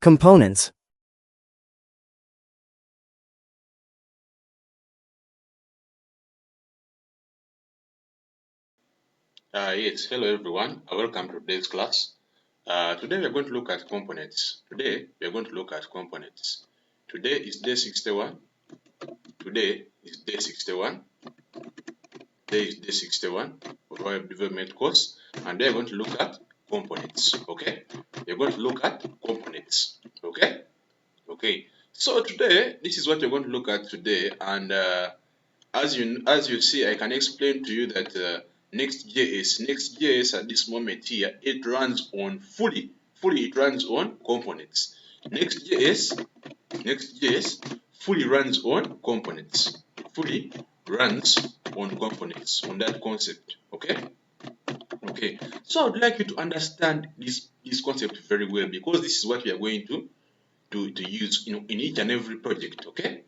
Components. Yes, hello everyone. Welcome to today's class. Today we are going to look at components. Today is day 61. Today is day 61. Today is day 61 of our development course, and we are going to look at components. Okay, we are going to look at components. Okay. So today, this is what we're going to look at today, and as you see, I can explain to you that Next.js at this moment here, it runs on fully it runs on components. Next.js fully runs on components. Fully runs on components, on that concept. Okay. So I would like you to understand this concept very well, because this is what we are going to use in each and every project. Okay.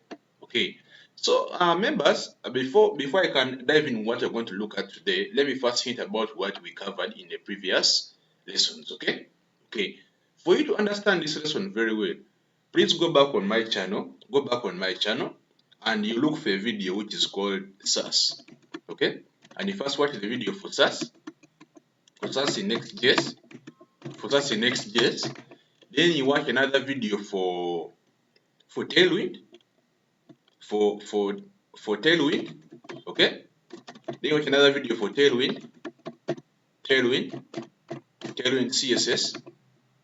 So members, before I can dive in what we're going to look at today, let me first hint about what we covered in the previous lessons. Okay. For you to understand this lesson very well, please go back on my channel, and you look for a video which is called Sass. Okay, and you first watch the video for Sass in Next.js, then you watch another video for Tailwind, for Tailwind. Okay, then you watch another video for Tailwind CSS.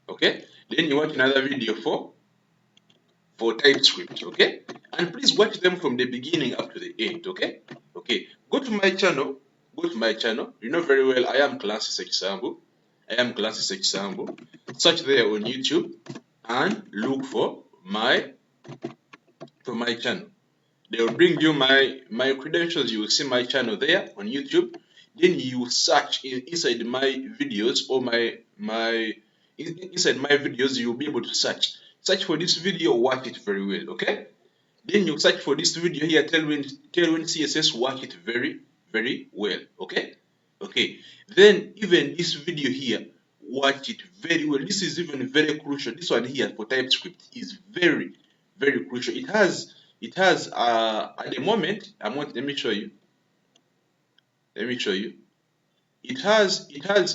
Okay, then you watch another video for TypeScript. Okay, and please watch them from the beginning up to the end. Okay, go to my channel. You know very well I am Clancy Sambu. Search there on YouTube and look for my channel. They will bring you my credentials. You will see my channel there on YouTube. Then you search inside my videos, or inside my videos, you will be able to search for this video. Watch it very well. Okay, then you search for this video here, Tailwind CSS. Watch it very well. Okay, then even this video here, watch it very well. This is even very crucial. This one here for TypeScript is very crucial. It has at the moment, let me show you. It has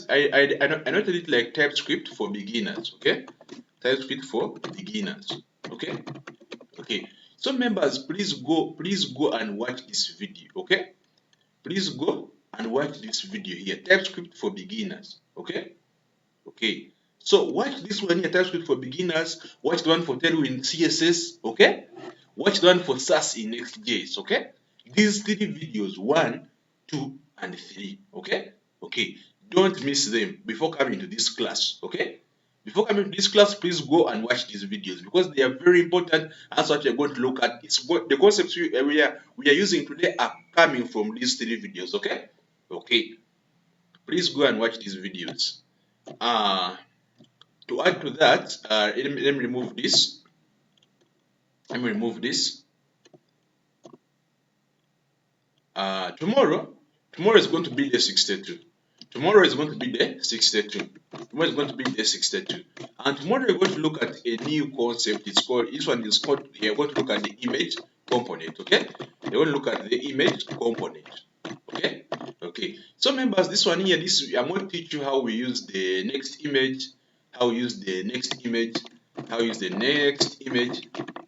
I noted it like TypeScript for beginners. Okay, TypeScript for beginners. Okay. So members, please go and watch this video. Okay, please go and watch this video here, TypeScript for beginners. Okay. So watch this one here, TypeScript for beginners. Watch the one for Tailwind CSS. Okay. Watch the one for Sass in Next.js. Okay. These 3 videos, 1, 2, and 3. Okay. Don't miss them before coming to this class. Okay. Before coming to this class, please go and watch these videos, because they are very important. That's what you're going to look at. The concepts we are using today are coming from these 3 videos. Okay. Please go and watch these videos. To add to that, let me remove this. Tomorrow is going to be day 62. Tomorrow is going to be day 62. And tomorrow we're going to look at a new concept. We're going to look at the image component. Okay? We're going to look at the image component. Okay. So members, this one here, I'm going to teach you how we use the next image, how we use the next image,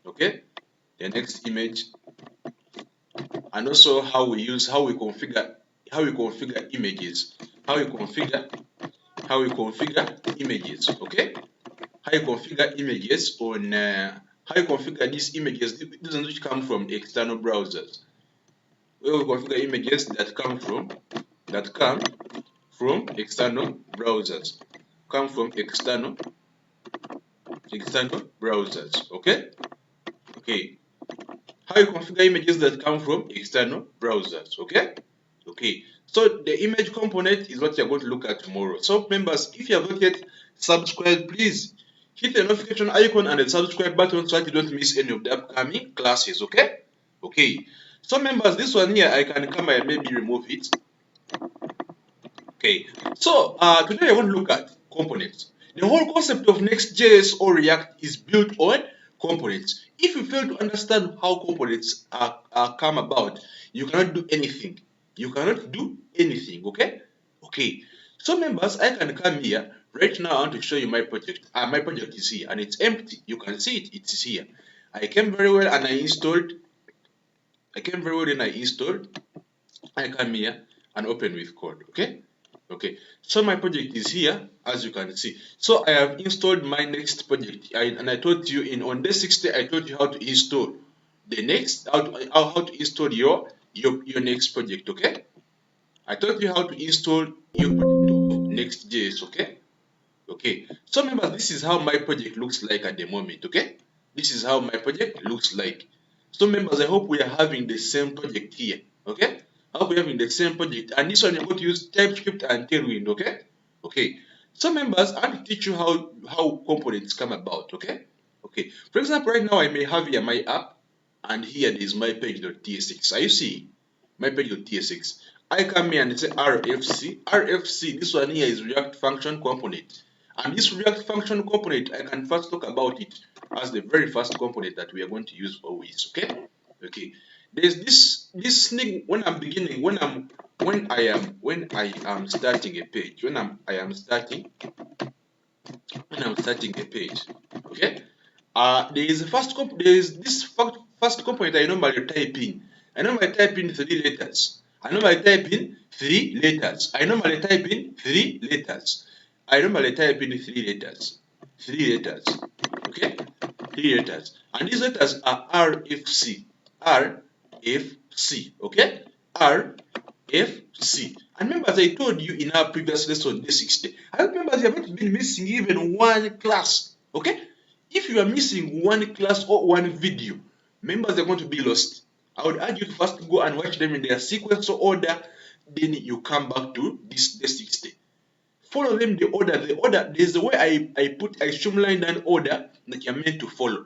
okay? The next image, and also how we configure images, okay? How you configure images on how you configure these images. These ones which come from external browsers. We will configure images that come from external browsers. Okay. How you configure images that come from external browsers. Okay. So the image component is what you're going to look at tomorrow. So members, if you have not yet subscribed, please hit the notification icon and the subscribe button so that you don't miss any of the upcoming classes. Okay. So members, this one here, I can come and maybe remove it. Okay. So today I want to look at components. The whole concept of Next.js or React is built on components. If you fail to understand how components are come about, you cannot do anything. You cannot do anything, okay? Okay. So members, I can come here. Right now, I want to show you my project. My project is here and it's empty. You can see it, it is here. I came very well and I installed. I came very well and I installed. I come here and open with code, okay? Okay, so my project is here, as you can see. So I have installed my next project, and I told you on day 60, I told you how to install the next, how to install your next project, okay? I taught you how to install your project of Next.js, okay? Okay, so remember, this is how my project looks like at the moment, okay? This is how my project looks like. So members, I hope we are having the same project here, okay? I hope we're having the same project. And this one, you're going to use TypeScript and Tailwind, okay? Okay, so members, I want to teach you how components come about, okay? Okay, for example, right now I may have here my app, and here is my page.tsx. Are you seeing my page.tsx? I come here and say RFC. RFC, this one here is React Function Component. And this React Function Component, I can first talk about it as the very first component that we are going to use always, okay? Okay. There's this thing when I'm beginning, when I am starting a page, when I'm starting a page, okay? There is this first component I normally type in. I normally type in three letters. I normally type in three letters. I normally type in three letters. I normally type in three letters. Three letters. Okay? Three letters. And these letters are RFC. RFC. Okay? RFC. And remember, as I told you in our previous lesson, day 60, I remember you haven't been missing even one class. Okay? If you are missing one class or one video, members are going to be lost. I would urge you to first go and watch them in their sequential order, then you come back to this day 60. Follow them the order. There's the way I streamline an order that you're meant to follow.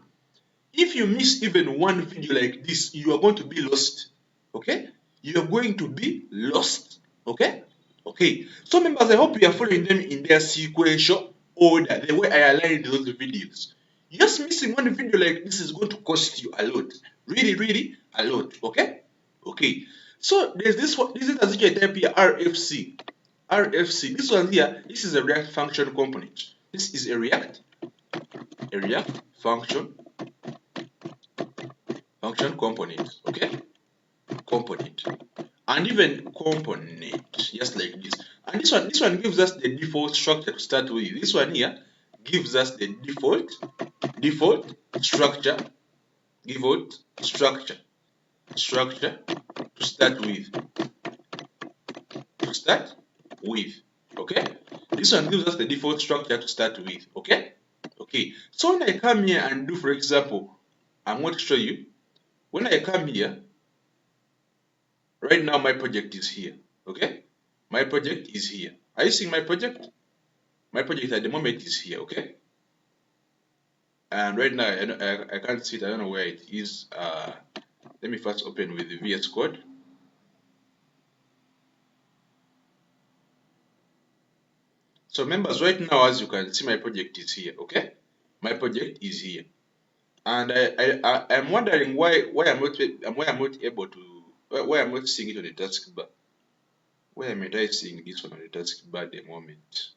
If you miss even one video like this, you are going to be lost. Okay? You are going to be lost. Okay? Okay. So members, I hope you are following them in their sequential order, the way I aligned those videos. Just missing one video like this is going to cost you a lot. Really, really a lot. Okay? Okay. So there's this one. This is as you type here RFC. RFC. This one here, this is a React function component. This is a React function component, okay? Component. And even component, just like this. And this one gives us the default structure to start with. This one here gives us the default structure, structure to start with. Okay? This one gives us the default structure to start with, okay? Okay, so when I come here and do, for example, I'm going to show you, when I come here, right now my project is here, okay? My project is here. Are you seeing my project? My project at the moment is here, okay? And right now, I can't see it, I don't know where it is. Let me first open with the VS Code. So members, right now, as you can see, my project is here, okay? My project is here. And I'm wondering why I'm not able to, why I'm not seeing it on the taskbar. Why am I seeing this one on the taskbar at the moment?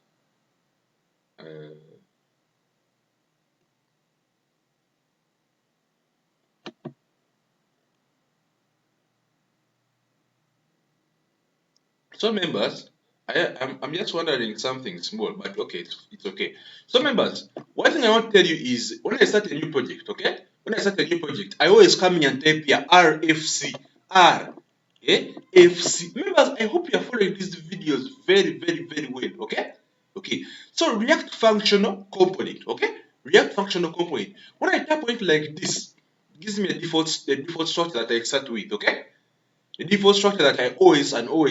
So members, I'm just wondering something small, but okay, it's okay. So members, one thing I want to tell you is when I start a new project, okay? When I start a new project, I always come in and type here RFC, RFC. Members, I hope you are following these videos very, very, very well, okay? Okay, so React functional component, okay? React functional component. When I tap on it like this, it gives me the default structure that I start with, okay? The default structure that I always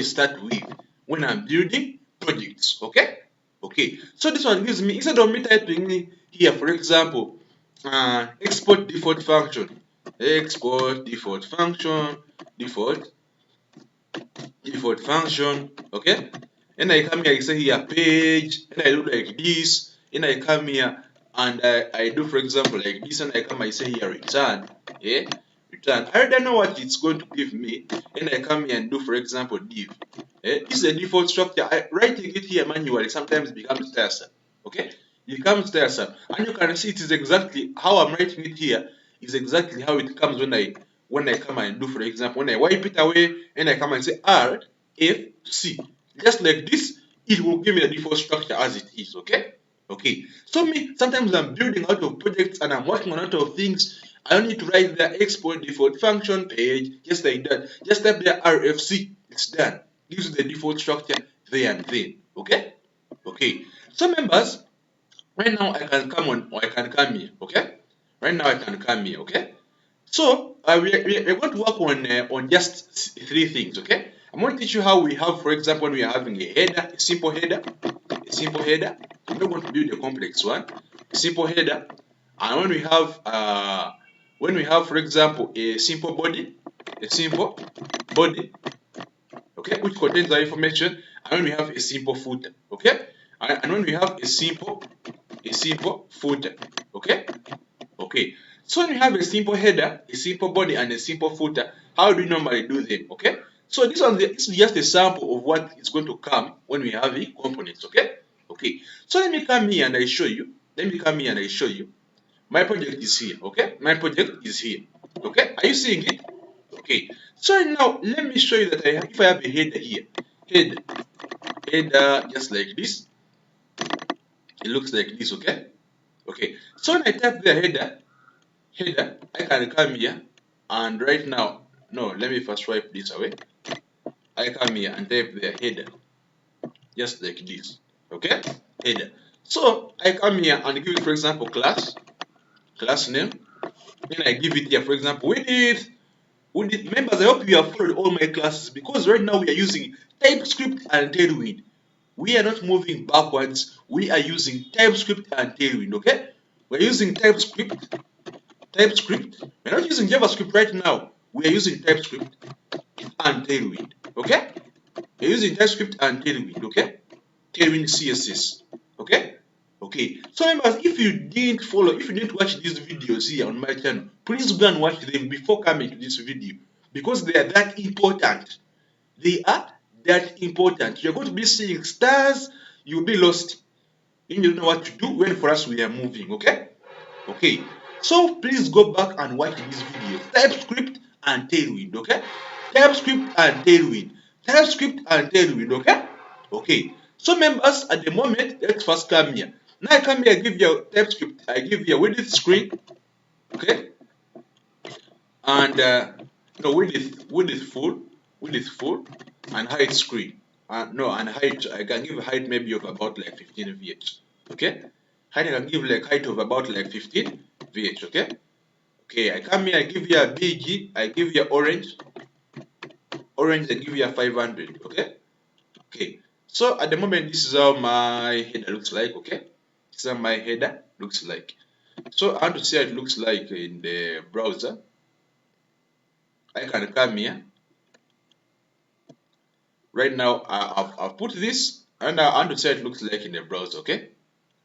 start with when I'm building projects, okay? Okay, so this one gives me, instead of me typing here, for example, export default function, default function, okay? And I come here, I say here page, and I look like this, and I come here and I do, for example, like this, and I come, I say here return, yeah, return. I already know what it's going to give me, and I come here and do, for example, div. This is the default structure. Writing it here manually sometimes becomes tiresome. Okay, it becomes tiresome, and you can see it is exactly how I'm writing it here. Is exactly how it comes when I come and do, for example, when I wipe it away and I come and say R F C, just like this, it will give me the default structure as it is. Okay. Okay, so me, sometimes I'm building out of projects and I'm working on a lot of things. I don't need to write the export default function page, just like that. Just type the RFC, it's done. Gives you the default structure there and then. Okay? Okay. So members, right now I can come on, or I can come here. Okay? Right now I can come here. Okay? So we're going to work on just three things. Okay? I'm going to teach you how we have, for example, when we are having a header, a simple header. I'm not going to build a complex one. A simple header, and when we have, for example, a simple body, okay, which contains the information, and when we have a simple footer, okay, and when we have a simple footer, okay, okay. So when we have a simple header, a simple body, and a simple footer, how do we normally do them? Okay. So this is just a sample of what is going to come when we have the components. Okay. Okay. So let me come here and I show you. My project is here. Okay. My project is here. Okay. Are you seeing it? Okay. So now let me show you that if I have a header here, header just like this, it looks like this. Okay. Okay. So when I type the header, I can come here and right now, no, let me first wipe this away. I come here and type the header just like this. Okay, header. So I come here and give it, for example, class name. Then I give it here, for example, width. Members, I hope you have followed all my classes, because right now we are using TypeScript and Tailwind. We are not moving backwards. We are using TypeScript and Tailwind. Okay, we're using TypeScript. We're not using JavaScript right now. We are using TypeScript and Tailwind. Okay, we're using TypeScript and Tailwind. Okay, Tailwind CSS. Okay. Okay. So members, if you didn't watch these videos here on my channel, please go and watch them before coming to this video, because they are that important. They are that important. You're going to be seeing stars. You'll be lost. You don't know what to do when for us we are moving. Okay. Okay. So please go back and watch this video. TypeScript and Tailwind. Okay. TypeScript and Tailwind. Okay. Okay. So members, at the moment, let's first come here. Now I come here, I give you TypeScript. I give you width screen. Okay. And no, width full, and height screen. And height, I can give height maybe of about like 15 VH. Okay. Height, I can give like height of about like 15 VH. Okay. Okay, I come here, I give you a BG, I give you orange, I give you a 500. Okay. Okay. So at the moment, this is how my header looks like. Okay. This is how my header looks like. So I want to see how it looks like in the browser. I can come here. Right now, I've put this, and I want to see how it looks like in the browser. Okay.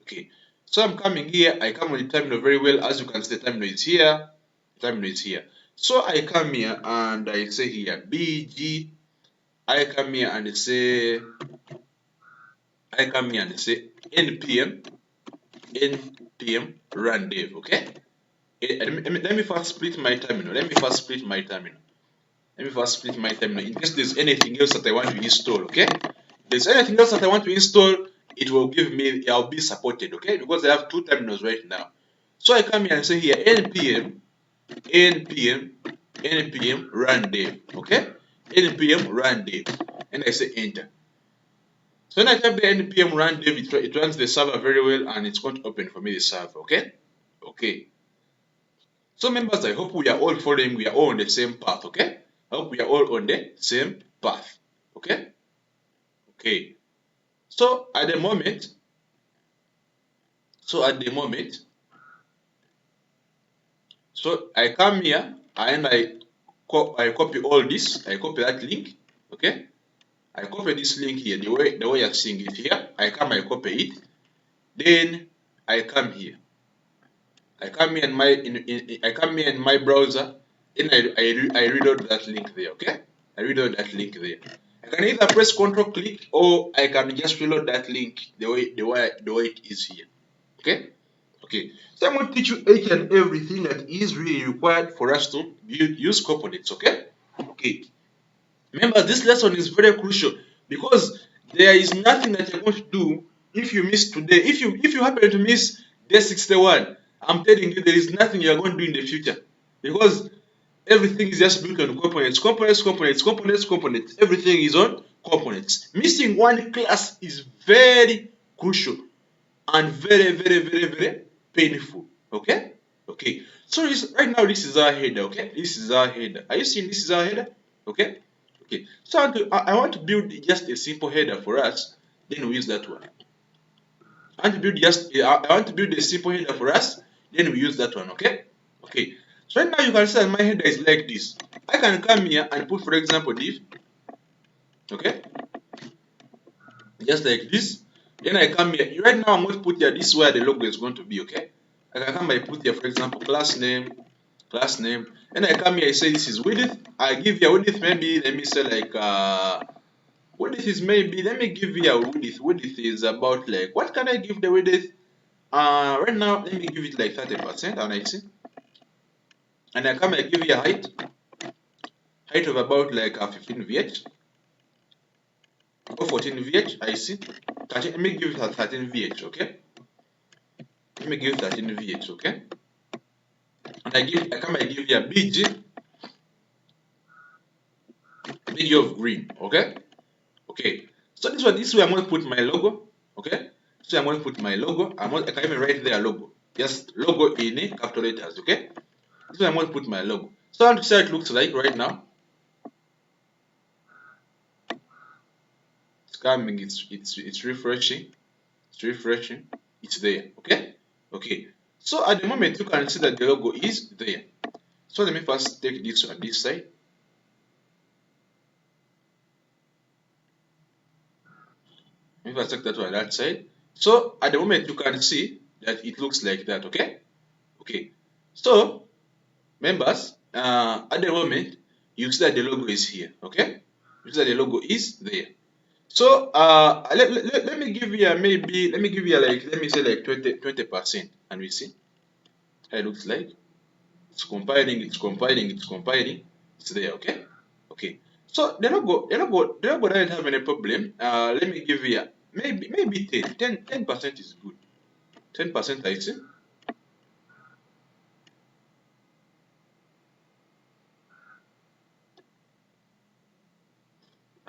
Okay. So I'm coming here. I come on the terminal very well. As you can see, the terminal is here. So I come here and I say here BG. I come here and say npm run dev. Okay. Let me first split my terminal. In case there's anything else that I want to install. Okay. If there's anything else that I want to install, it will give me. I'll be supported. Okay, because I have two terminals right now. So I come here and say here npm run dev. Okay. Npm run dev, and I say enter. So when I type the npm run dev, it runs the server very well, and it's going to open for me the server. Okay. Okay. So members, I hope we are all following. We are all on the same path. Okay. I hope we are all on the same path. Okay. Okay. So at the moment, so I come here and I copy all this. I copy that link. Okay. I copy this link here, the way you're seeing it here. I come, I copy it. Then I come here. I come here in my browser, then I reload that link there, okay? I reload that link there. I can either press Ctrl click or I can just reload that link the way it is here. Okay? Okay. So I'm going to teach you each and everything that is really required for us to use components, okay? Okay. Remember, this lesson is very crucial because there is nothing that you're going to do if you miss today. If you happen to miss day 61, I'm telling you there is nothing you're going to do in the future because everything is just built on components, components, components, components, components. Everything is on components. Missing one class is very crucial and very painful. Okay? Okay. So right now this is our header, okay? This is our header. Are you seeing this is our header? Okay? Okay. So I want to build just a simple header for us, then we use that one. I want to build a simple header for us, then we use that one, okay? Okay. So right now you can see that my header is like this. I can come here and put, for example, div, okay? Just like this. Then I come here. Right now I'm going to put here, this is where the logo is going to be, okay? I can come and put here, for example, class name. Then I come here, I say this is width. I give here width, maybe, let me say like, width is maybe, let me give here width. Width is about like, what can I give the width? Right now, let me give it like 30%, and I see. And I come and give you a height of about like 15 VH or 14 VH, I see. Let me give it a 13 VH, okay? Let me give 13 VH, okay? And I come and give you a BG of green, okay? Okay. So this way I'm going to put my logo, okay? So I'm going to put my logo. I can even write there logo. Just logo in capital letters, okay? This way I'm going to put my logo. So I want to see how it looks like right now. It's coming, it's refreshing. It's refreshing. It's there, okay? Okay. So at the moment you can see that the logo is there. So let me first take this on this side. Let me first take that one on that side. So at the moment you can see that it looks like that, okay? Okay. So members, at the moment you see that the logo is here, okay? You see that the logo is there. So let me give you maybe let me say like 20% and we see how it looks like. It's compiling, it's there, okay? Okay. So the logo doesn't have any problem. Let me give you maybe 10% is good. 10% I see.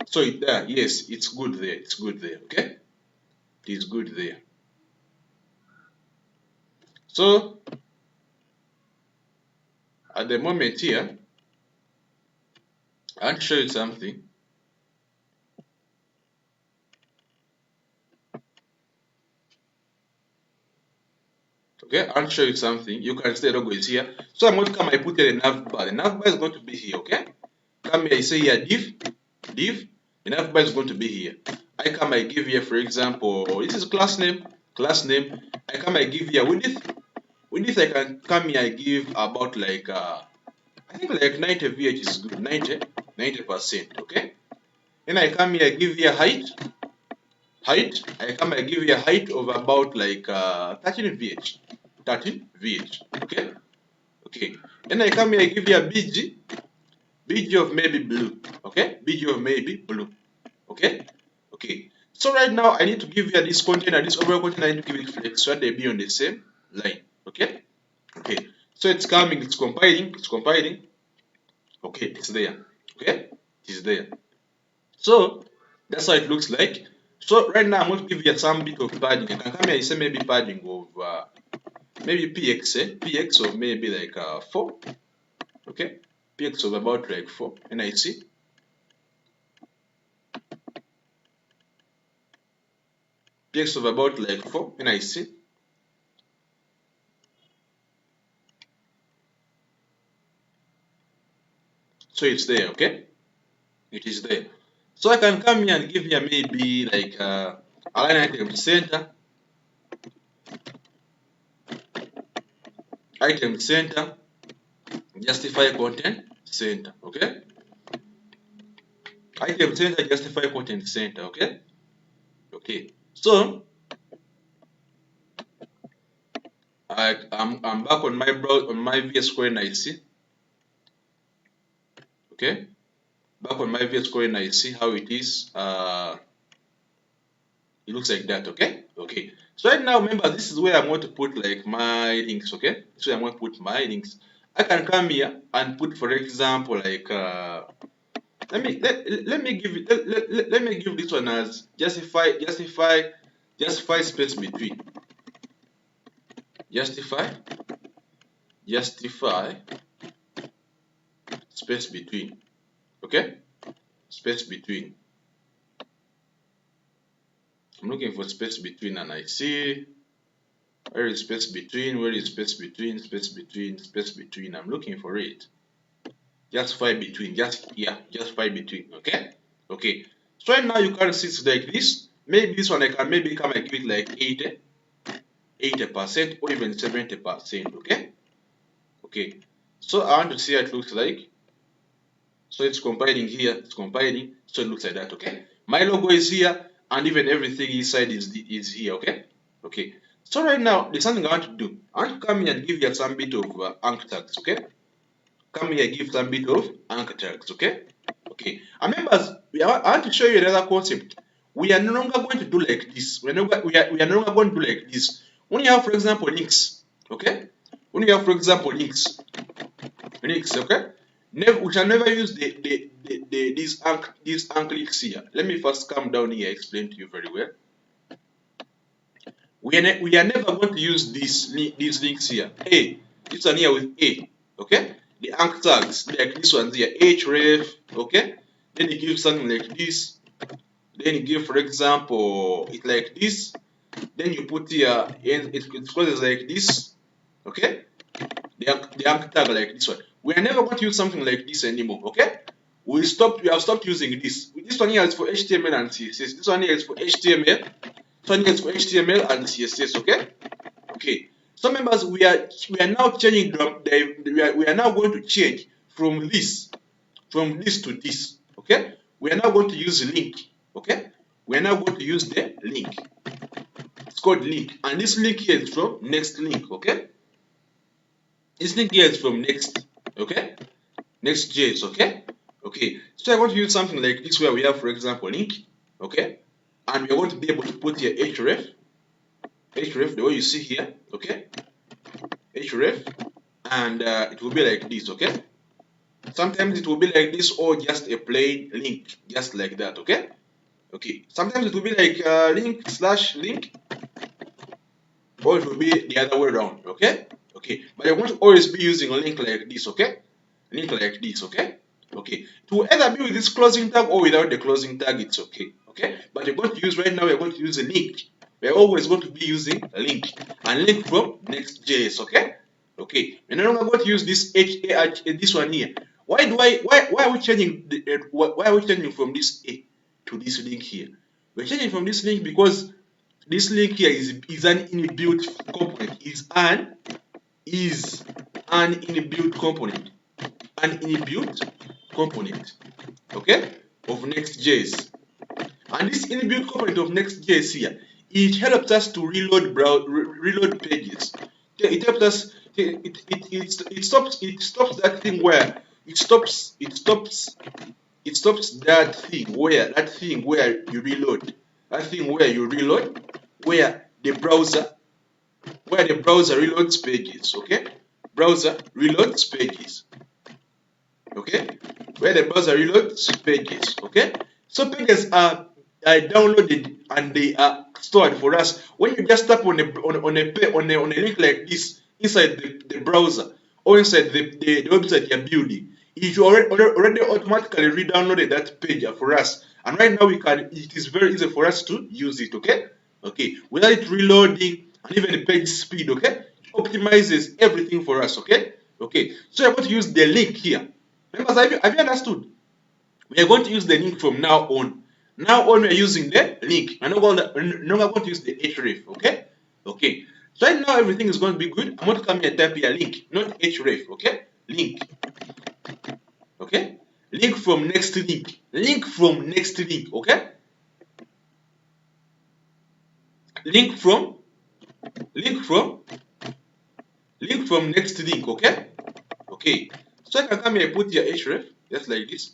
So yes, it's good there. It's good there, okay? It is good there. So at the moment here, I want to show you something. Okay, I want to show you something. You can see the logo is here. So I'm going to come, I put here the nav bar. The nav bar is going to be here, okay? Come here, I say here div, the nav bar is going to be here. I come, I give here, for example, this is class name. I come, I give here width. Width, I can come here, I give about like, I think like 90 VH is good, 90%, okay? Then I come here, I give here height. I come, I give you a height of about like 13 VH. 13 VH. Okay? Okay. Then I come here, I give you a BG of maybe blue. Okay? BG of maybe blue. Okay? Okay. So right now I need to give you this container, this overall container, I need to give it flex so that they be on the same line. Okay? Okay. So it's coming, it's compiling. Okay, it's there. Okay? It's there. So that's how it looks like. So right now I'm going to give you some bit of padding. I can come here and say maybe padding of maybe px of maybe like 4. Okay, px of about like 4, and I see px of about like 4, and I see. So it's there. Okay, it is there. So I can come here and give you maybe like align item center. item center, justify content center. Okay, item center, justify content center. Okay, okay. So I'm back on my VS Code and I see. Okay, back on my VS Code and I see how it is. It looks like that. Okay, okay. So right now, remember, this is where I'm going to put like my links. Okay, so I'm going to put my links. I can come here and put, for example, like let me give it let me give this one as justify space between, justify space between. Okay, space between. I'm looking for space between and I see where is space between, where is space between, space between, space between. I'm looking for it. Justify between, justify between. Okay, okay. So right now you can see it's like this. Maybe this one I can maybe come and give it like 80% or even 70%. Okay, okay. So I want to see how it looks like. So it's compiling here, it's compiling, so it looks like that. Okay, my logo is here and even everything inside is here. Okay, okay. So right now there's something I want to do. I want to come here and give you some bit of anchor tags. Okay, come here, give some bit of anchor tags. Okay, okay. And members, I want to show you another concept. We are no longer going to do like this. We are no longer going to do like this. When you have, for example, links. Okay, when you have, for example, links, okay. We shall never use these anchor links here. Let me first come down here, explain to you very well. We are never going to use these links here. This one here with A, okay? The anchor tags, like this one here, href, okay? Then you give something like this. Then you give, for example, it like this. Then you put here, it closes like this, okay? The anchor tag like this one. We are never going to use something like this anymore, okay? We have stopped using this. This one here is for HTML and CSS. This one here is for HTML. This one here is for HTML and CSS, okay? Okay. So members, we are now changing we are now going to change from this to this, okay? We are now going to use link, okay? We are now going to use the link. It's called link, and this link here is from Next link, okay? This link here is from Next, okay? Next.js, okay? Okay, so I want to use something like this where we have, for example, link, okay? And we are going to be able to put here href, the way you see here, okay? Href, and it will be like this, okay? Sometimes it will be like this or just a plain link, just like that, okay? Okay, sometimes it will be like link / link, or it will be the other way around, okay? Okay, but I want to always be using a link like this, okay? Link like this, okay? Okay, it will either be with this closing tag or without the closing tag, it's okay, okay? But we're going to use right now, we're going to use a link. We're always going to be using a link, and link from Next.js, okay? Okay, we're no longer going to use this this one here. Why are we changing why are we changing from this A to this link here? We're changing from this link because this link here is an inbuilt component. Is an inbuilt component. An inbuilt component, okay, of Next.js. And this inbuilt component of Next.js here, it helps us to reload pages. It helps us. It stops that thing where it stops that thing where you reload, where the browser reloads pages, okay? Browser reloads pages, okay? Where the browser reloads pages, okay? So pages are downloaded and they are stored for us. When you just tap on a link like this inside the browser or inside the website you're building, it already automatically re-downloaded that page for us. And right now it is very easy for us to use it, okay? Okay, without it reloading and even the page speed, okay? It optimizes everything for us, okay? Okay, so I'm going to use the link here. Members, have you understood? We are going to use the link from now on. Now on, we are using the link. We're not going to use the href, okay? Okay. So right now everything is going to be good. I'm going to come here and type here link, not href, okay? Link, okay? Link from next link. Link from next link, okay? Link from, link from, link from next link, okay? Okay. So I can come here and put here href, just like this.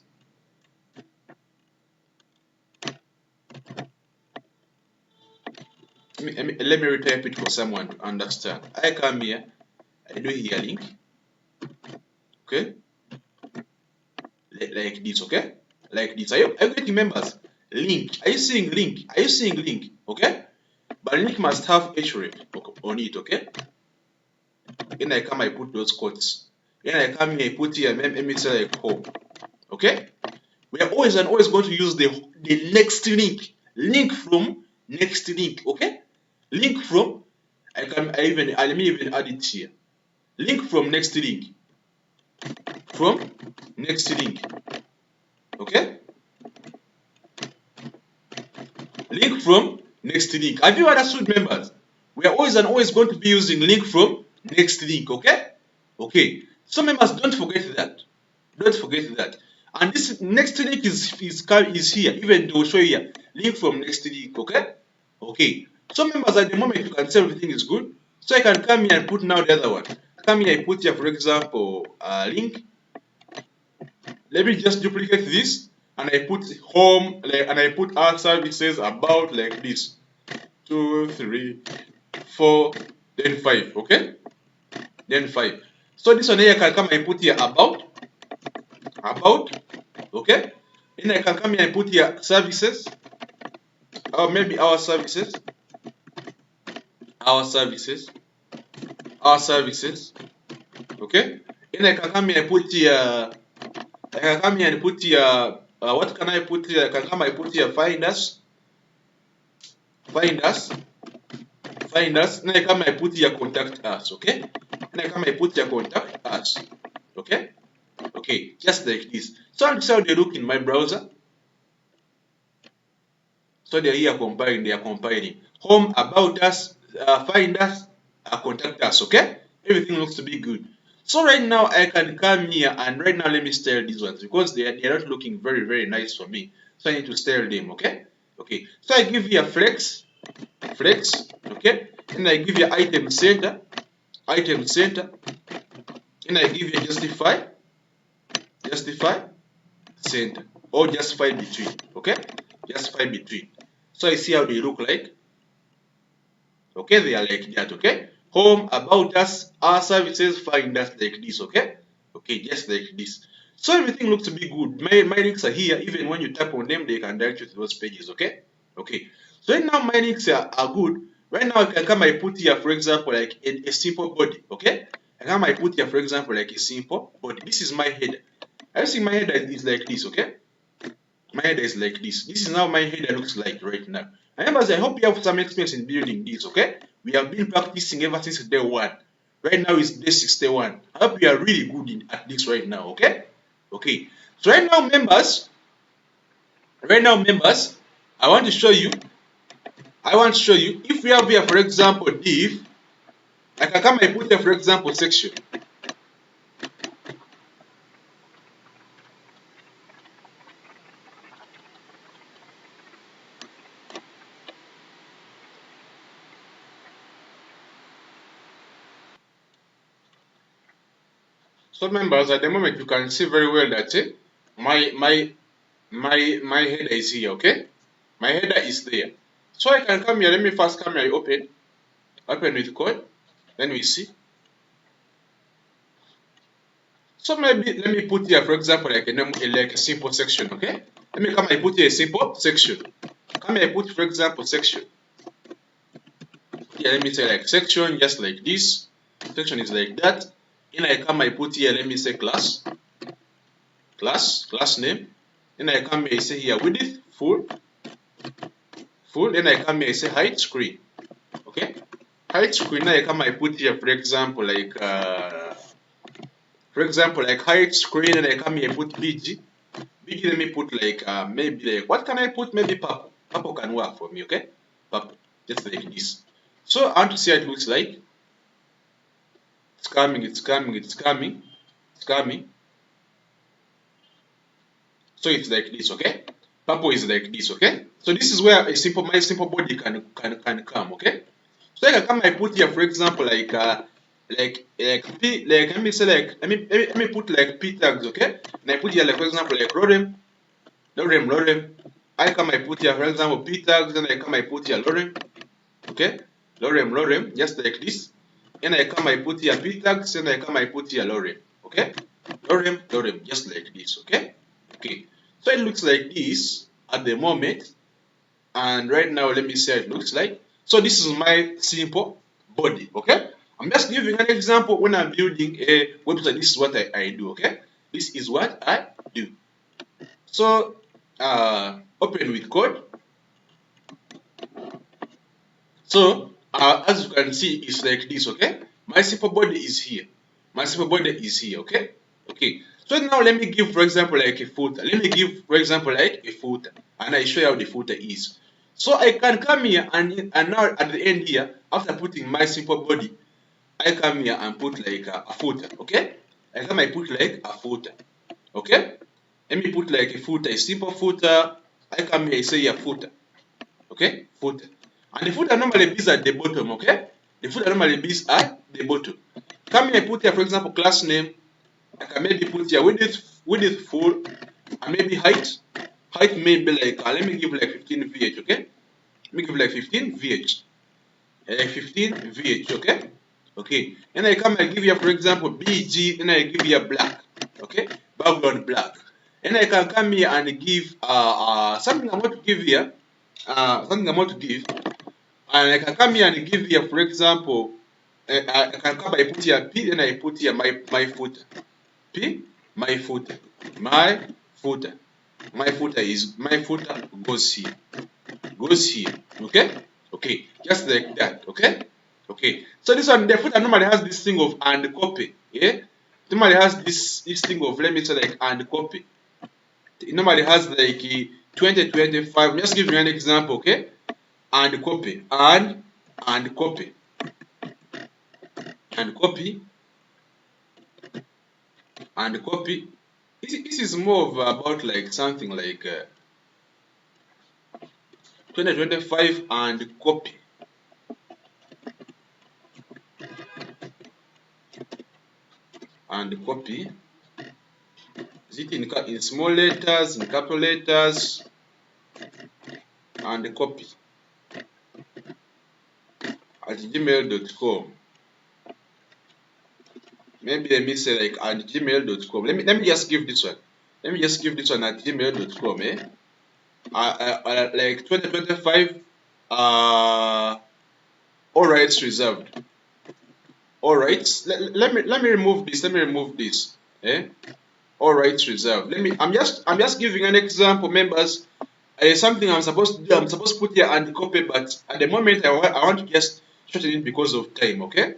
Let me retype it for someone to understand. I come here, I do here link, okay? Like this, okay? Like this. Are you getting members? Link. Are you seeing link? Are you seeing link? Okay? But link must have href on it, okay? Then I come, I put those quotes. Then I come here, I put here, let me say like home. Okay? We are always going to use the next link. Link from next link, okay? Link from, let me even add it here. Link from next link. From next link. Okay? Link from next link. Have you understood, members? We are always going to be using link from next link, okay? Okay. So members, don't forget that. Don't forget that. And this next link is here. Even they will show you here. Link from next link, okay? Okay. So members, at the moment you can see everything is good. So I can come here and put now the other one. Come here, I put here, for example, link. Let me just duplicate this and I put home and I put our services about like this. 2, 3, 4, then 5, okay? Then 5. So this one here I can come and put here about, okay? Then I can come here and put here services, or maybe our services, okay? Then I can come here and put here, what can I put here? I can come and put here find us, then I come and put here contact us, okay? Then I come and put here contact us, okay? Okay, just like this. So this is how they look in my browser. So they're here compiling, they are compiling. Home, about us, find us, contact us, okay? Everything looks to be good. So right now I can come here and right now let me style these ones because they are not looking very, very nice for me. So I need to style them, okay? Okay, so I give you a flex, okay? And I give you item center, and I give you justify center, or justify between, okay? Justify between. So I see how they look like. Okay, they are like that, okay? Home, about us, our services, find us like this, okay? Okay, just like this. So everything looks to be good. My links are here. Even when you tap on them, they can direct you to those pages, okay? Okay. So right now my links are good. Right now I can come, I put here, for example, like a simple body, okay? I come, I put here, for example, like a simple body. This is my header. I see my header is like this, okay? My header is like this. This is how my header looks like right now. Remember, I hope you have some experience in building this, okay? We have been practicing ever since day 1. Right now is day 61. I hope you are really good at this right now, okay? Okay. So right now, members, I want to show you, if we have here, for example, div, I can come and put here, for example, section. So members, at the moment you can see very well that my header is here, okay? My header is there. So I can come here, let me first come here, open with code, then we see. So maybe let me put here, for example, like a simple section, okay? Let me come and put here a simple section. Come here, put, for example, section. Here, let me say like section, just like this. Section is like that. Then I come, I put here, let me say class name. Then I come here, I say here width, full. Then I come here, I say height, screen. Okay? Height screen, now I come, I put here, for example, like height screen, and I come here, I put BG. BG, let me put like, maybe like, what can I put? Maybe purple. Purple can work for me, okay? Purple, just like this. So I want to see how it looks like. It's coming, it's coming, it's coming, it's coming. So it's like this, okay? Purple is like this, okay? So this is where my simple body can come, okay? So I can come, I put here, for example, let me say let me put like p tags, okay? And I put here like for example like lorem. I come, I put here for example p tags, and I come, I put here lorem, okay? Lorem, just like this. And I come, I put here p tags, and I come, I put here lorem, okay? Lorem, just like this, okay? Okay. So it looks like this at the moment. And right now, let me see how it looks like. So this is my simple body, okay? I'm just giving an example when I'm building a website. This is what I do, okay? This is what I do. So open with code. So as you can see, it's like this, okay? My simple body is here. My simple body is here, okay? Okay. So now let me give, for example, like a footer. Let me give, for example, like a footer, and I show you how the footer is. So I can come here and now at the end here, after putting my simple body, I come here and put like a footer, okay? I put like a footer, okay? Let me put like a footer, a simple footer. I come here, I say a footer, okay? Footer. And the footer normally is at the bottom, okay? The footer normally is at the bottom. Come here, put here, for example, class name. I can maybe put here width full, and maybe height. Height may be like, let me give like 15 VH, okay? Let me give like 15 VH. 15 VH, okay? Okay. And I come and give you, for example, BG, and I give you black, okay? Background black. And I can come here and give something I'm going to give here, something I'm going to give, and I can come here and give here, for example, I can come, I put here P, and I put here my footer. P, my footer, my footer. My footer goes here, okay? Okay, just like that, okay? Okay, so this one, the footer normally has this thing of and copy, yeah? It normally has this thing of, let me say like and copy. It normally has like 2025. Just give me an example, okay? And copy, and copy, and copy, and copy. This is more of about like something like 2025 and copy. And copy. Is it in small letters, in capital letters, and copy at gmail.com. Maybe let me say like at gmail.com. Let me just give this one. Let me just give this one at gmail.com. Like 2025. All rights reserved. All rights. Let me remove this. Let me remove this. All rights reserved. I'm just giving an example, members. Something I'm supposed to do. I'm supposed to put here and copy, but at the moment I want to just shorten it because of time. Okay.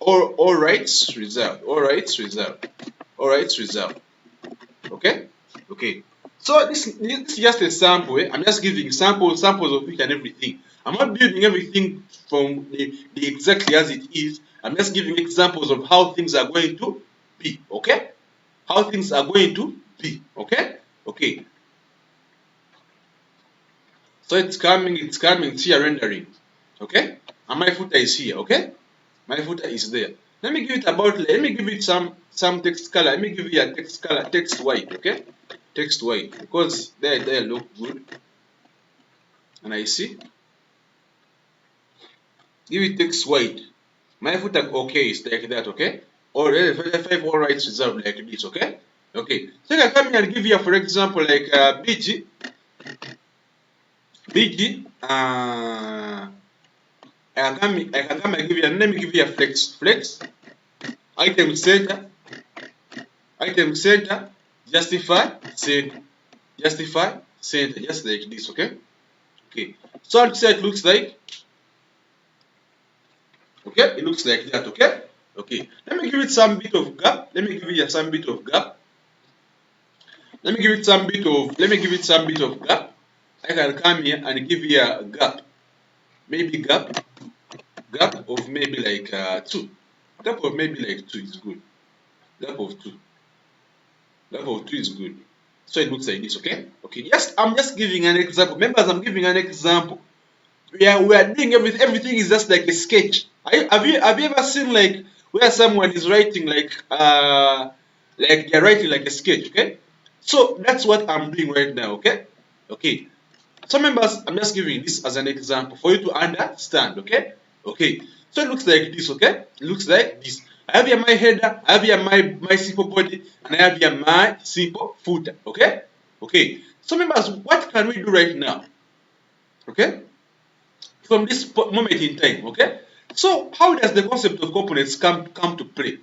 All rights reserved. All rights reserved. All rights reserved. Okay. Okay. So this is just a sample. I'm just giving samples of each and everything. I'm not building everything from the exactly as it is. I'm just giving examples of how things are going to be. Okay. How things are going to be. Okay. Okay. So it's coming, it's here rendering. Okay? And my footer is here, okay? My footer is there. Let me give it some text color. Let me give you a text color, text white, okay? Text white. Because they look good. And I see. Give it text white. My footer okay is like that, okay? Or 5 all rights reserved like this, okay? Okay. So I can come here and give you, for example, like BG. BG. I can come and give you, let me give you a flex, item center, justify center, just like this, okay? Okay, so outside it looks like, okay, it looks like that, okay? Okay, let me give it some bit of gap, let me give it some bit of gap, let me give it some bit of gap. I can come here and give you a gap, maybe gap, Gap of maybe like 2. Gap of maybe like 2 is good. Gap of 2. Gap of 2 is good. So it looks like this, okay? Okay, yes, I'm just giving an example. Members, I'm giving an example. We are doing everything is just like a sketch. Have you ever seen like where someone is writing like they're writing like a sketch, okay? So that's what I'm doing right now, okay? Okay. So members, I'm just giving this as an example for you to understand, okay? Okay. So it looks like this, okay? It looks like this. I have here my header, I have here my simple body, and I have here my simple footer, okay? Okay. So members, what can we do right now? Okay? From this moment in time, okay? So how does the concept of components come to play?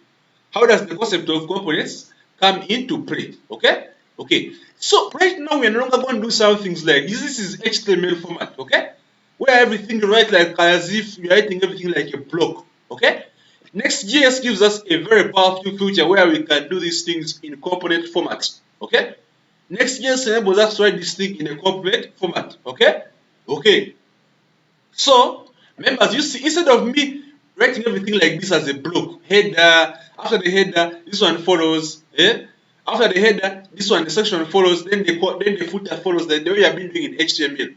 How does the concept of components come into play? Okay? Okay. So right now we are no longer going to do some things like this. This is HTML format, okay? Where everything you write like as if you're writing everything like a block, okay? Next.js gives us a very powerful feature where we can do these things in component format, okay? Next.js enables us to write this thing in a component format, okay? Okay. So, members, you see, instead of me writing everything like this as a block, header, after the header, this one follows, after the header, this one, the section follows, then the footer follows, the way I've been doing in HTML.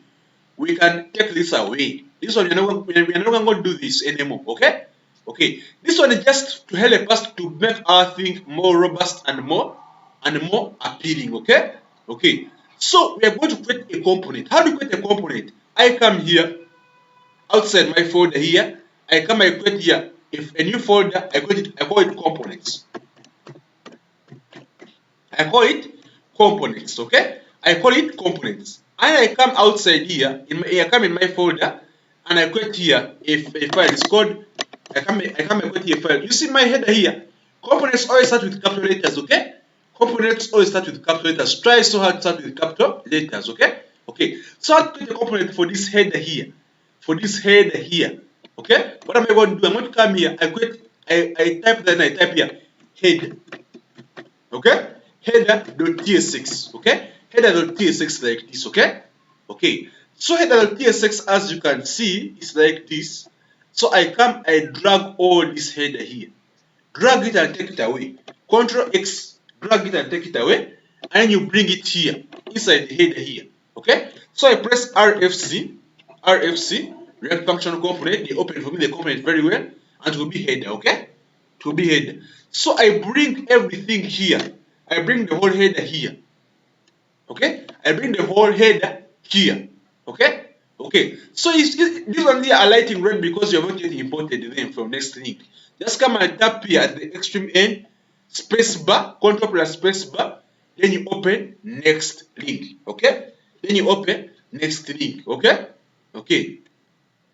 We can take this away. This one, we are not going to do this anymore, okay? Okay, this one is just to help us to make our thing more robust and more appealing, okay? Okay, so we are going to create a component. How do you create a component? I come here, outside my folder here, I create here if a new folder, I call it components. I call it components, okay? I call it components. And I come outside here, I come in my folder, and I create here a file. It's called, I create here a file. You see my header here. Components always start with capital letters, okay? Components always start with capital letters. Try so hard to start with capital letters, okay? Okay. So I'll create a component for this header here. For this header here. Okay? What am I going to do? I'm going to come here. I type here header. Okay? Header.tsx. Okay? Header.tsx like this. Okay? Okay. So header.tsx, as you can see, is like this. So I drag all this header here. Drag it and take it away. Control X, drag it and take it away. And you bring it here, inside the header here. Okay? So I press RFC, React Functional Component. They open for me the component very well. And it will be header, okay? It will be header. So I bring everything here. I bring the whole header here. Okay? I bring the whole header here. Okay? Okay. So these ones here are lighting red because you have not yet imported them from next link. Just come and tap here at the extreme end, space bar, control plus space bar, then you open next link. Okay? Then you open next link. Okay? Okay.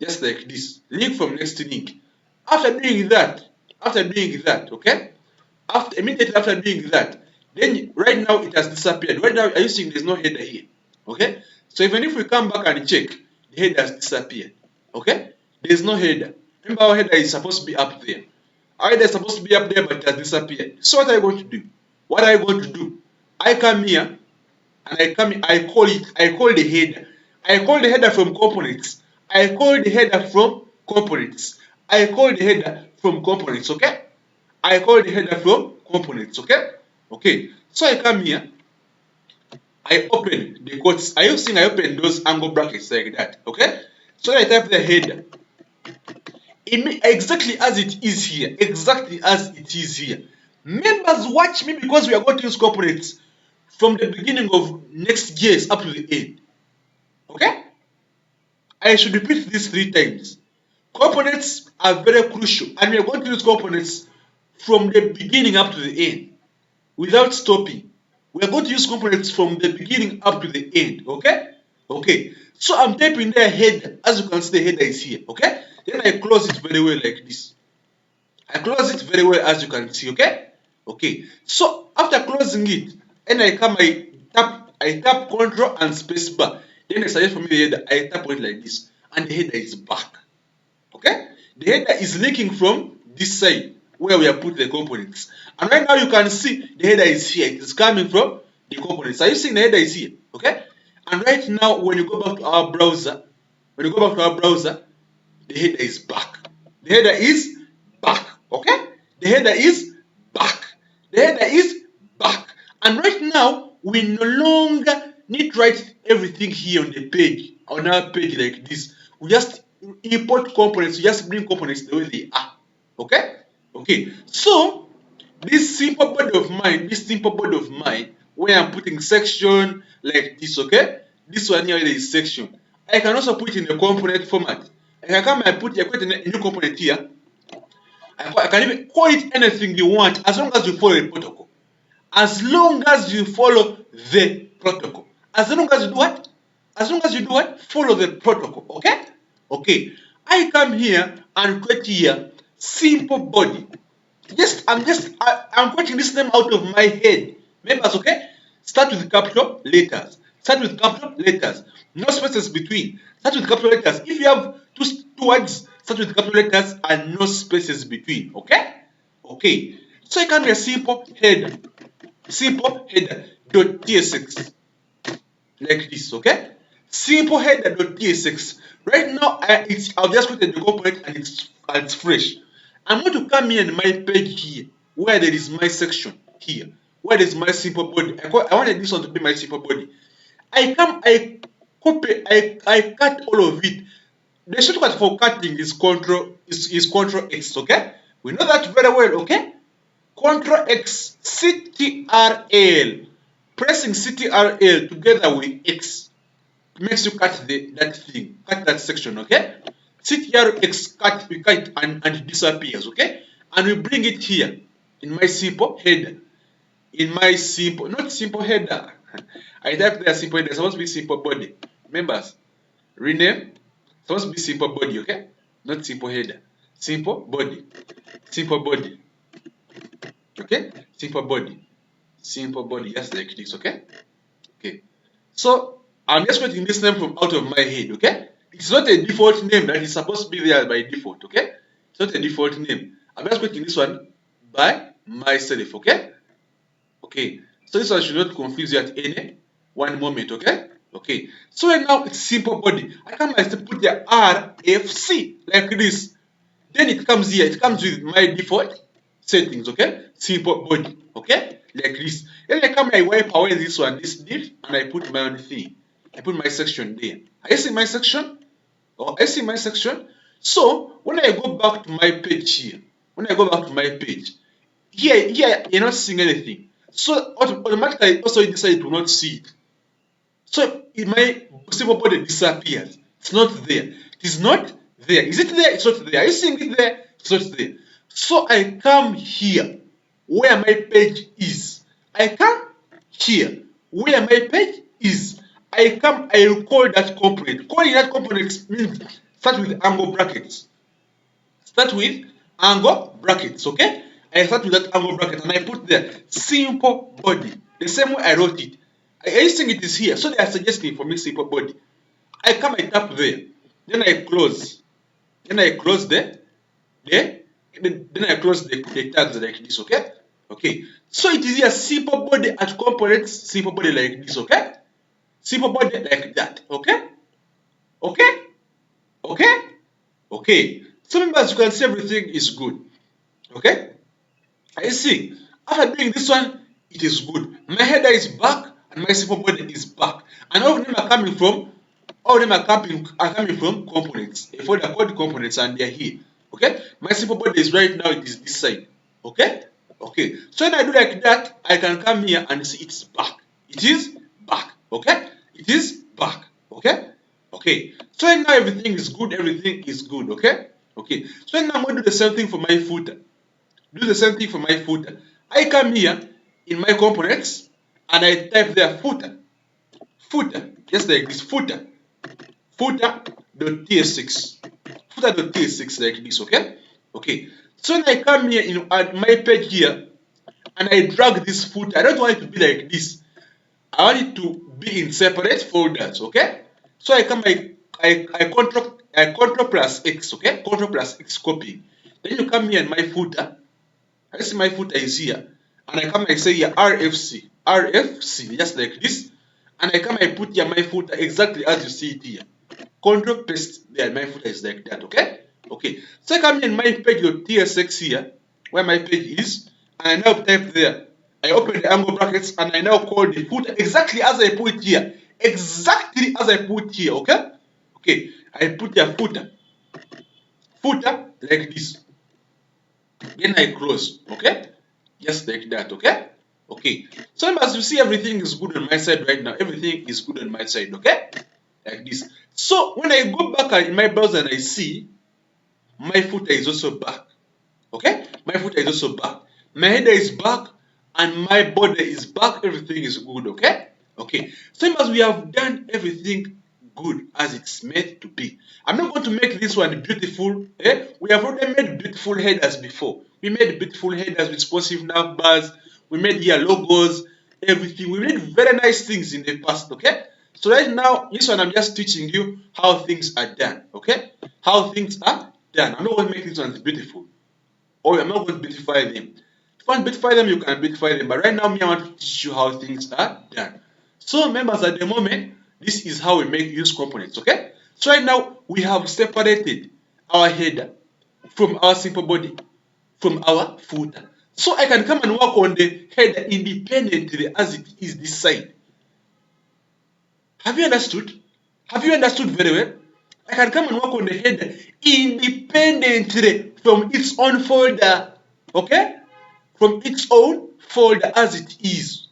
Just like this. Link from next link. After doing that, okay? Immediately after doing that, then right now it has disappeared. Right now, are you seeing there's no header here? Okay? So even if we come back and check, the header has disappeared. Okay? There's no header. Remember our header is supposed to be up there. Our header is supposed to be up there, but it has disappeared. So what are you going to do? What are you going to do? I come here and I call the header. I call the header from components. I call the header from components. I call the header from components, okay? I call the header from components, okay? Okay, so I come here, I open the quotes. Are you seeing I open those angle brackets like that, okay? So I type the header. Exactly as it is here, exactly as it is here. Members, watch me because we are going to use components from the beginning of Next.js up to the end, okay? I should repeat this 3 times. Components are very crucial, and we are going to use components from the beginning up to the end without stopping. We are going to use components from the beginning up to the end, okay? Okay, so I'm typing the header. As you can see, the header is here, okay? Then I close it very well like this. I close it very well as you can see, okay? Okay, so after closing it, and I tap Control and space bar. Then I suggest for me the header, I tap it like this, and the header is back. Okay? The header is linking from this side where we have put the components. And right now you can see the header is here. It is coming from the components. Are you seeing the header is here? Okay? And right now when you go back to our browser, the header is back. The header is back. Okay? The header is back. The header is back. And right now, we no longer need to write everything here on the page, on our page like this. We just import components, we just bring components the way they are. Okay? Okay. So, this simple body of mine, where I'm putting section like this, okay? This one here is section. I can also put it in a component format. I can come and put a new component here. I can even call it anything you want as long as you follow the protocol. As long as you follow the protocol. As long as you do what? As long as you do what? Follow the protocol. Okay? Okay. I come here and create here simple body. I'm quoting this name out of my head. Members, okay? Start with capital letters. Start with capital letters. No spaces between. Start with capital letters. If you have two words, start with capital letters and no spaces between. Okay? Okay. So it can be a simple header. Simple header dot tsx like this. Okay? Simple header dot tsx. Right now, I've just created the component and it's fresh. I'm going to come here in my page here, where there is my section here, where there is my simple body. I wanted this one to be my simple body. I copy, I cut all of it. The shortcut for cutting is Control X, okay? We know that very well, okay? Control X, CTRL. Pressing CTRL together with X makes you cut that section, okay? CTRX cut, we cut and it disappears, okay? And we bring it here in my simple header. In my simple, not simple header. I typed there simple header, it's supposed to be simple body. Members, rename, it's supposed to be simple body, okay? Not simple header. Simple body. Simple body. Okay? Simple body. Simple body, just like this, okay? Okay. So I'm just getting this name from out of my head, okay? It's not a default name that is supposed to be there by default, okay? It's not a default name. I'm just getting this one by myself, okay? Okay. So this one should not confuse you at any one moment, okay? Okay. So right now it's simple body. I can put the RFC like this. Then it comes here. It comes with my default settings, okay? Simple body, okay? Like this. Then I come, I wipe away this one, this div, and I put my own thing. I put my section there. Are you seeing my section? Or I see my section? So when I go back to my page here, when I go back to my page, here you're not seeing anything. So automatically also you decide to not see it. So my simple body disappears. It's not there. It is not there. Is it there? It's not there. Are you seeing it there? It's not there. So I come here where my page is. I come here where my page is. I come, I will call that component. Calling that component means start with angle brackets. Start with angle brackets, okay? I start with that angle bracket and I put there simple body. The same way I wrote it. I think it is here. So they are suggesting for me simple body. I come, I tap there. Then I close. Then I close then I close the tags like this, okay? Okay. So it is here simple body at components, simple body like this, okay? Simple body like that, okay? Okay? Okay? Okay. So members, you can see everything is good. Okay? I see. After doing this one, it is good. My header is back and my simple body is back. And all of them are coming from components. A folder called components and they're here. Okay? My simple body is right now, it is this side. Okay? Okay. So when I do like that, I can come here and see it's back. It is back. Okay? It is back. Okay? Okay. So now everything is good, everything is good. Okay? Okay. So now I'm going to do the same thing for my footer. Do the same thing for my footer. I come here in my components and I type there footer. Footer. Just like this. Footer. Footer.tsx. Footer.tsx like this, okay? Okay. So when I come here in my page here and I drag this footer, I don't want it to be like this. I want it to be in separate folders, okay? So I come, I control plus X, okay? Control plus X copy. Then you come here in my footer. I see my footer is here. And I come, I say here RFC. RFC, just like this. And I come, I put here my footer exactly as you see it here. Control paste there, my footer is like that, okay? Okay, so I come in my page.tsx here, where my page is, and I now type there. I open the angle brackets and I now call the footer exactly as I put here. Exactly as I put here, okay? Okay, I put a footer like this. Then I close, okay? Just like that, okay? Okay, so as you see, everything is good on my side right now. Everything is good on my side, okay? Like this. So when I go back in my browser and I see my footer is also back, okay? My footer is also back. My header is back and my border is back. Everything is good, okay? Okay, same as we have done everything good as it's meant to be. I'm not going to make this one beautiful. We have already made beautiful headers before. We made beautiful headers with responsive numbers. We made here logos, everything. We made very nice things in the past, okay? So right now, this one I'm just teaching you how things are done, okay? How things are done. I'm not going to make these ones beautiful, or I'm not going to beautify them. If you want to beautify them, you can beautify them. But right now, me, I want to teach you how things are done. So members, at the moment, this is how we make use components, okay? So right now, we have separated our header from our simple body, from our footer. So I can come and work on the header independently as it is this side. Have you understood? Have you understood very well? I can come and work on the header independently from its own folder, okay? From its own folder as it is.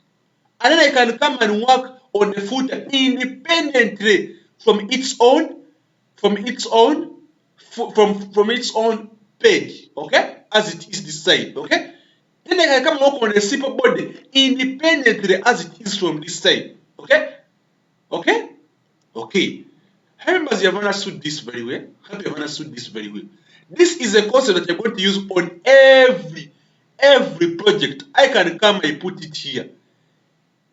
And then I can come and work on the footer independently from its own, from its own, from its own page, okay? As it is this side, okay? Then I can come and work on the simple body independently as it is from this side, okay? Okay? Okay. I remember you have understood this very well. I hope you have understood this very well. This is a concept that you're going to use on every project. I can come and put it here.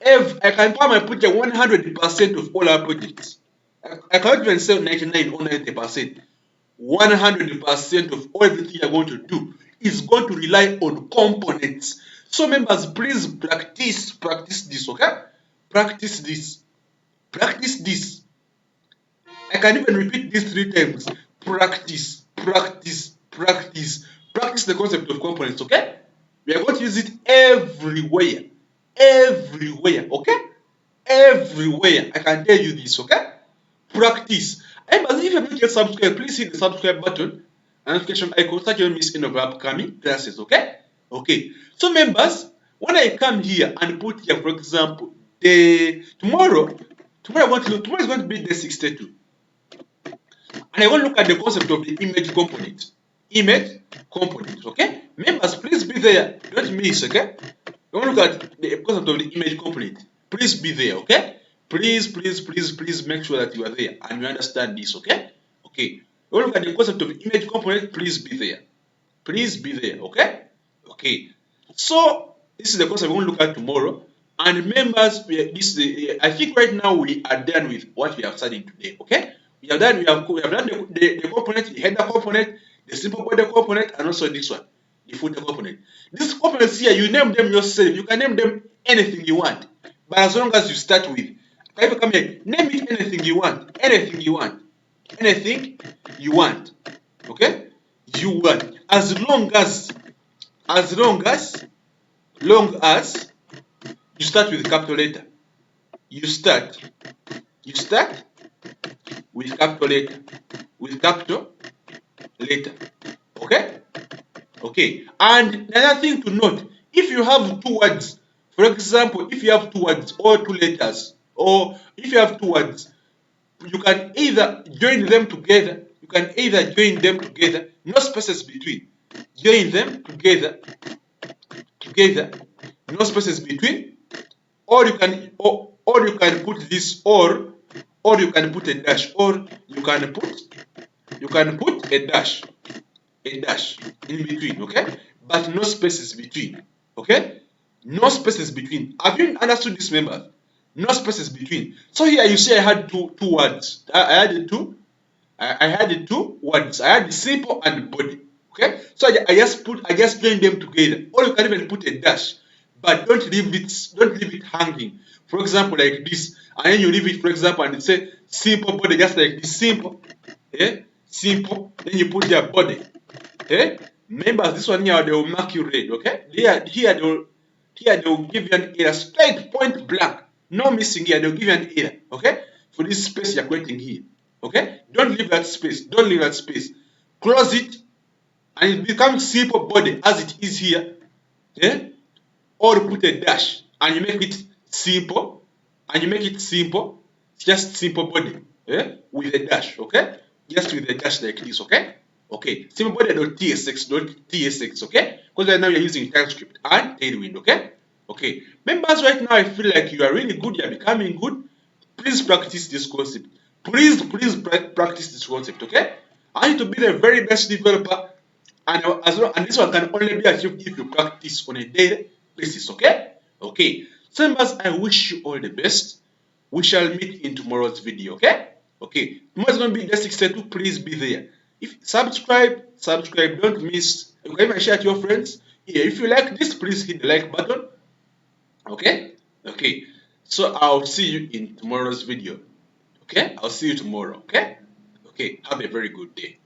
I can come and put here 100% of all our projects. I cannot even say 99 or 90%. 100% of everything you're going to do is going to rely on components. So members, please practice this, okay? Practice this. Practice this. I can even repeat this 3 times. Practice, practice, practice. Practice the concept of components, okay? We are going to use it everywhere. Everywhere, okay? Everywhere. I can tell you this, okay? Practice. And if you have not yet subscribed, please hit the subscribe button and notification icon so you don't miss any of our upcoming classes, okay? Okay. So members, when I come here and put here, for example, tomorrow is going to be day 62. And I want to look at the concept of the image component. Image component, okay? Members, please be there. Don't miss, okay? I want to look at the concept of the image component. Please be there, okay? Please make sure that you are there and you understand this, okay? Okay. I want to look at the concept of the image component. Please be there. Please be there, okay? Okay. So this is the concept we want to look at tomorrow. And members, I think right now we are done with what we have studied today, okay? We have done the component, the header component, the simple body component, and also this one, the footer component. These components here, you name them yourself. You can name them anything you want. But as long as you start with, if you come here, name it anything you want. Anything you want. Anything you want. Okay? You want. As long as you start with capital letter. You start with capital letter. With capital letter. Okay? Okay. And another thing to note, if you have 2 words, for example, if you have 2 words or 2 letters, or if you have 2 words, you can either join them together, no spaces between. Join them together, no spaces between, or you can put this, or you can put a dash, or you can put a dash in between, okay? But no spaces between, okay? No spaces between. Have you understood this, members? No spaces between. So here you see I had two words. I had two words. I had the simple and the body. Okay? So I just joined them together. Or you can even put a dash, but don't leave it hanging. For example, like this, and then you leave it, for example, and say simple body, just like this, simple. Yeah? simple, then you put their body. Okay? Members, this one here, they will mark you red. Okay? Here they will give you an error, straight point blank. No missing here, they'll give you an error. Okay? For this space you're creating here. Okay? Don't leave that space. Don't leave that space. Close it, and it becomes simple body as it is here. Okay? Or put a dash and you make it simple, just simple body, with a dash. Okay, just with a dash like this. Okay, simple body.tsx, okay, because right now you're using TypeScript and Tailwind. Okay, members, right now I feel like you are really good, you are becoming good. Please practice this concept. Please practice this concept. Okay, I need to be the very best developer, and this one can only be achieved if you practice on a daily basis. Okay, so members, I wish you all the best. We shall meet in tomorrow's video. Okay, tomorrow's going to be day 62. Please be there. If subscribe, don't miss. You can even share to your friends. Yeah, if you like this, please hit the like button. Okay, so I'll see you in tomorrow's video. I'll see you tomorrow. Okay, have a very good day.